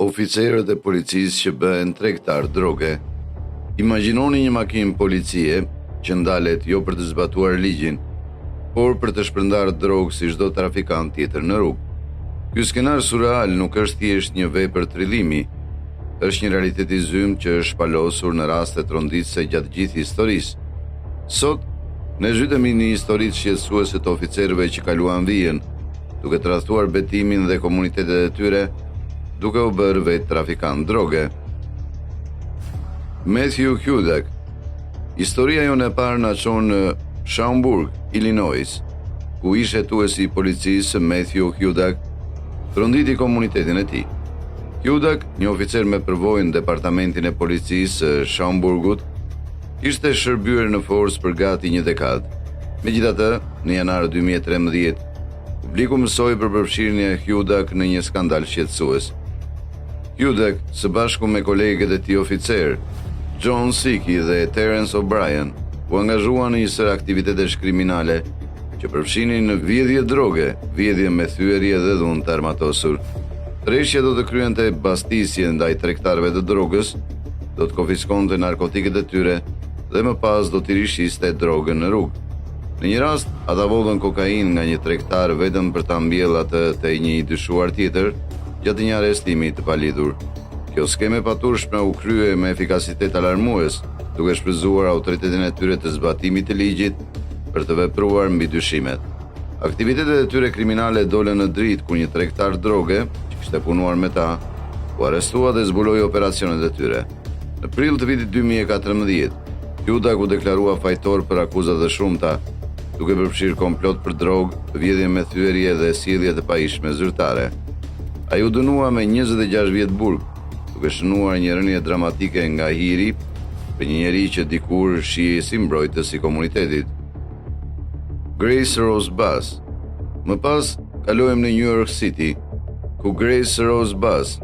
oficerët e policisë që bëhen tregtar droge. Imagjinoni një makinë policie që ndalet jo për të zbatuar ligjin, por për të shpërndarë drogë si çdo trafikant tjetër në rrugë. Ky skenar surreal nuk është thjesht një vepër trillimi, është një realitet i zymë që është shpalosur në raste tronditëse gjatë gjithë historisë. Sot, ne zhytemi në historitë shqetësuese të oficerëve që kaluan vijën, duke tradhtuar betimin dhe komunitetet e tyre, duke u bërë vetë trafikant droge. Matthew Hudak. Historia jonë e parë na çon në Schaumburg, Illinois, ku ish hetuesi i policisë Matthew Hudak tronditi komunitetin e tij. Hudak, një oficer me përvojë në departamentin e policisë së Schaumburgut, ishte shërbyer në forcë për gati një dekadë. Megjithatë, në janar 2013, publiku mësoi për përfshirjen e Hudak në një skandal shqetësues. Hudak, së bashku me kolegët e tij oficer, John Siki dhe Terence O'Brien, u angazhuan në një sër aktivitetesh kriminale që përfshinin në vjedhje droge, vjedhje me thyerje dhe dhunë të armatosur. Treshja do të kryente bastisje ndaj tregtarëve të drogës, do të konfiskonte narkotikët e tyre dhe më pas do t'i rishiste drogën në rrugë. Në një rast, ata vodhën kokainë nga një tregtar vetëm për ta mbjellë atë te një i dyshuar tjetër gjatë një arrestimi të palidhur. Kjo skemë e paturshme u krye me efikasitet alarmues, duke shfrytzuar autoritetin e tyre të zbatimit të ligjit për të vepruar mbi dyshimet. Aktivitetet e tyre kriminale dolën në dritë kur një tregtar droge, që kishte punuar me ta, u arrestua dhe zbuloi operacionet e tyre. Në prill të vitit 2014, Hudak u deklarua fajtor për akuzat të shumta, duke përfshirë komplot për drogë, vjedhje me thyerje dhe sjellje të pajishme zyrtare. Ai u dënua me 26 vjet burg, duke shënuar një rënje dramatike nga hiri për një njeri që dikur shihej si mbrojtës i komunitetit. Grace Rose Bass. Më pas, kalojmë në New York City, ku Grace Rose Bass,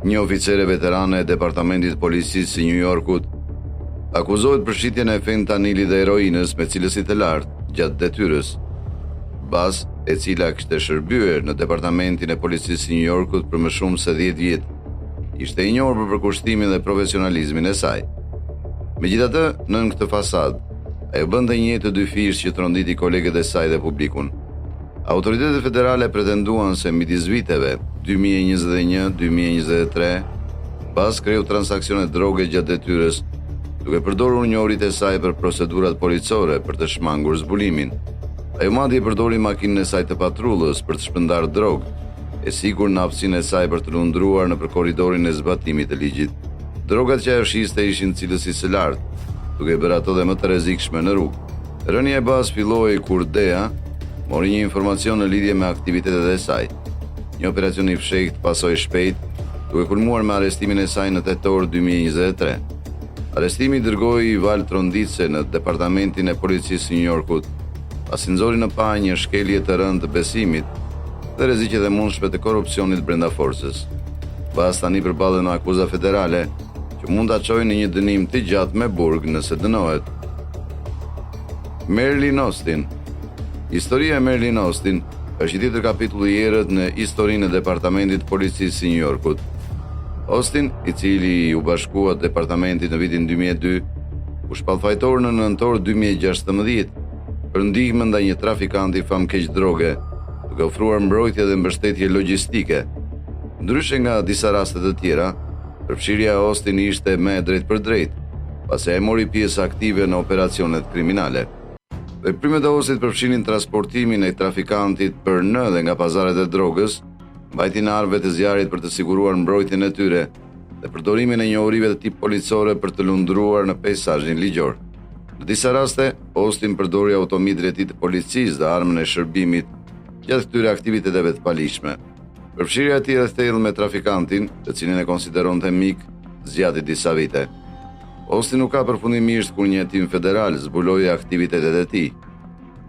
një oficere veterane e departamentit policisë së New Yorkut, akuzohet për shitjen e fentanilit dhe heroinës me cilësi të lartë gjatë detyrës. Bass, e cila kishte shërbyer në departamentin e policisë së New Yorkut për më shumë se 10 vjet, ishte i njohur për përkushtimin dhe profesionalizmin e saj. Megjithatë, nën këtë fasadë, ajo bënte një jetë të dyfish që tronditi kolegët e saj dhe publikun. Autoritetet federale pretenduan se midis viteve 2021-2023, Bass kreu transaksione droge gjatë detyrës, duke përdorur njohuritë e saj për procedurat policore për të shmangur zbulimin. Ajo madje përdori makinën e saj të patrullës për të shpërndarë drogë, e sigur në hapësinë e saj për të lundruar në korridorin e zbatimit të ligjit. Drogat që ajo shiste ishin cilësisë së lartë, duke bërë ato dhe më të rrezikshme në rrugë. Rënia e Bass filloi kur DEA mori një informacion në lidhje me aktivitetet e saj. Një operacion i fshehtë pasoi shpejt, duke kulmuar me arrestimin e saj në tetor 2023. Arrestimi dërgoi valë tronditëse në departamentin e policisë së New Yorkut, pasi nxori në pa një shkelje të rëndë të besimit dhe rreziqet e mundshme të korrupsionit brenda forcës. Bass tani përballet me akuza federale që mund ta çojnë në një dënim të gjatë me burg nëse dënohet. Marilyn Austin. Historia e Marilyn Austin është një tjetër kapitull i errët në historinë e departamentit të policisë së New Yorkut. Austin, i cili u bashkua departamentit në vitin 2002, u shpallfajtor në nëntor 2016 për ndihmën ndaj një trafikanti famkeq droge, duke ofruar mbrojtje dhe mbështetje logjistike. Ndryshe nga disa raste të tjera, përfshirja e Austin ishte me drejt për drejt, pasi ai mori pjesë aktive në operacionet kriminale. Veprimet e Austinit përfshinin transportimin e trafikantit për në dhe nga pazaret e drogës, mbajtjen e armëve të zjarrit për të siguruar mbrojtjen e tyre dhe përdorimin e njohurive të tip policore për të lundruar në peizazhin ligjor. Në disa raste, Austin përdori automjetin e tij të policisë dhe armën e shërbimit gjatë këtyre aktiviteteve të palishme. Përfshirja e tij e thellë me trafikantin, të cilin e konsideronte mik, zgjati disa vite. Austin nuk ka përfundimisht kur një hetim federal zbuloi aktivitetet e tij.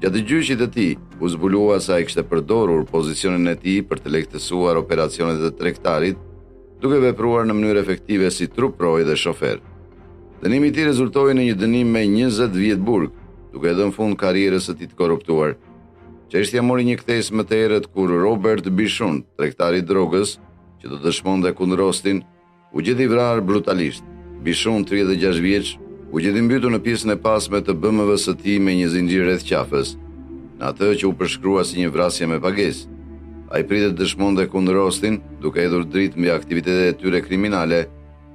Gjatë gjyqit të tij, u zbulua se ai kishte përdorur pozicionin e tij për të lehtësuar operacionet e tregtarit, duke vepruar në mënyrë efektive si truproj dhe shofer. Dënimi i tij rezultoi në një dënim me 20 vjet burg, duke dhënë fund karrierës së tij të korruptuar. Çështja mori një kthes më të errët kur Robert Bishun, tregtari i drogës, që do dëshmonte kundër Austin, u gjeti vrarë brutalisht. Bishon, 36 vjeç, u gjeti mbytur në pjesën e pasme të BMW-s së tij me një zinxhir rreth qafës, në atë që u përshkrua si një vrasje me pagesë. Ai pritet dëshmonte kundër Austin, duke hedhur dritë mbi aktivitetet e tyre kriminale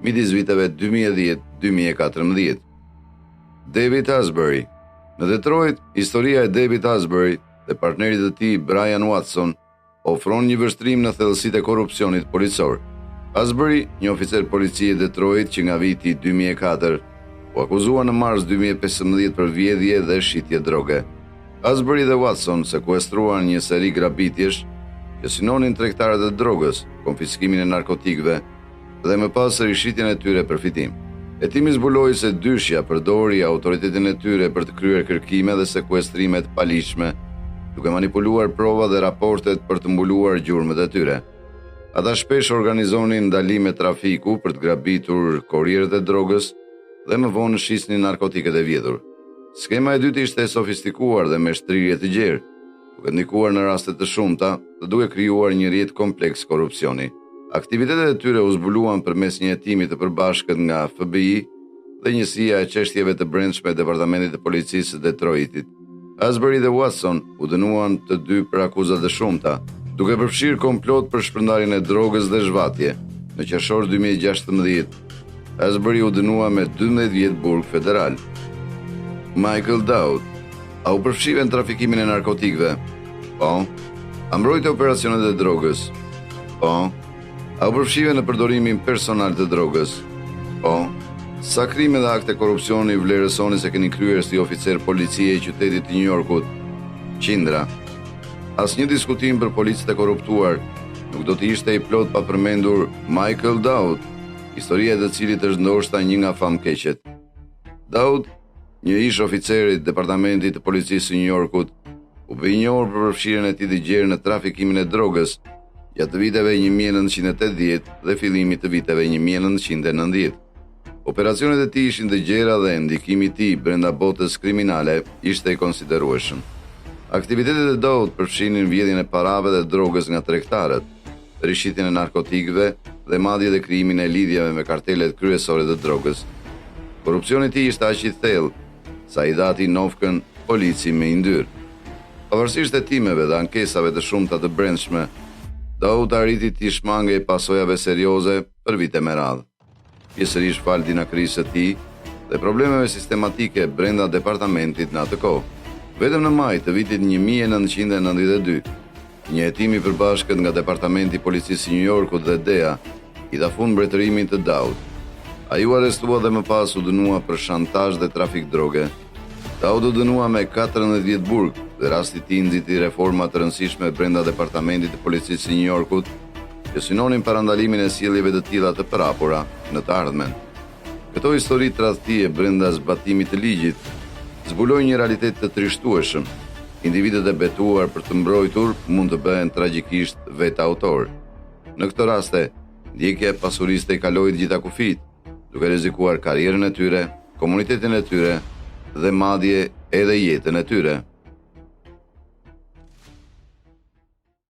midis viteve 2010-2014. David Asbury. Në Detroit, historia e David Asbury dhe partnerit të tij Brian Watson ofron një vështrim në thellësitë e korrupsionit policor. Asbury, një oficer policie i Detroit që nga viti 2004, u akuzua në mars 2015 për vjedhje dhe shitje droge. Asbury dhe Watson sekuestruan një seri grabitjesh që synonin tregtarët e drogës, konfiskimin e narkotikëve dhe më pas rishitjen e tyre për fitim. Hetimi zbuloi se dyshja përdori autoritetin e tyre për të kryer kërkime dhe sekuestrime të paligjshme, duke manipuluar prova dhe raportet për të mbuluar gjurmët e tyre. Ata shpesh organizonin ndalime trafiku për të grabitur korrierët e drogës dhe më vonë shisnin narkotiket e vjedhur. Skema e dytë ishte e sofistikuar dhe me shtrirje të gjerë, duke ndikuar në raste të shumta dhe duke krijuar një rrjet kompleks korrupsioni. Aktivitetet e tyre u zbuluan përmes një hetimi të përbashkët nga FBI dhe njësia e çështjeve të brendshme e Departamentit të Policisë së Detroitit. Asbury dhe Watson u dënuan të dy për akuza të shumta, duke përfshirë komplot për shpërndarjen e drogës dhe zhvatje. Në qershor 2016, Asbury u dënua me 12 vjet burg federal. Michael Dowd. A u përfshive në trafikimin e narkotikëve? Po. A mbrojtë operacionet e drogës? Po. A u përfshive në përdorimin personal të drogës? Po. Sa krime dhe akte korrupsioni vlerësoni se keni kryer si oficer policie i qytetit të New Yorkut? Qindra. Asnjë diskutim për policët e korruptuar nuk do të ishte i plot pa përmendur Michael Dowd, historia e të cilit është ndoshta një nga famkeqet. Dowd, një ish oficer i Departamentit të Policisë së New Yorkut, u bë i njohur për përfshirjen e tij të gjerë në trafikimin e drogës gjatë viteve 1980 dhe fillimit të viteve 1990. Operacionet e tij ishin të gjera dhe ndikimi i tij brenda botës kriminale ishte i konsiderueshëm. Aktivitetet e Dowd përfshinin vjedhjen e parave dhe drogës nga tregtarët, rishitjen e narkotikëve dhe madje edhe krijimin e lidhjeve me kartelet kryesore të drogës. Korrupsioni i tij ishte aq i thellë sa i dhati nofkën polici me yndyrë. Pavarësisht hetimeve dhe ankesave të shumta të brendshme, Dowd arriti të shmangej pasojave serioze për vite me radhë. Pjesërisht fal dinakrisë së tij dhe problemeve sistematike brenda departamentit në atë kohë. Vetëm në maj të vitit 1992, një hetim i përbashkët nga Departamenti i Policisë i New Yorkut dhe DEA i dha fund mbretërimit të Dowd. Ai u arrestua dhe më pas u dënua për shantazh dhe trafik droge. Dowd u dënua me 14 vjet burg dhe rasti i tij nxiti reforma të rëndësishme brenda Departamentit të Policisë i New Yorkut, që synonin parandalimin e sjelljeve të tilla të parapura në të ardhmen. Këto histori tradhtie brenda zbatimit të ligjit zbulojnë një realitet të trishtueshëm. Individët e betuar për të mbrojtur mund të bëhen tragjikisht vetë autor. Në këtë raste, ndjekja e pasurisë të i kaloi të gjitha kufijt, duke rrezikuar karrierën e tyre, komunitetin e tyre dhe madje edhe jetën e tyre.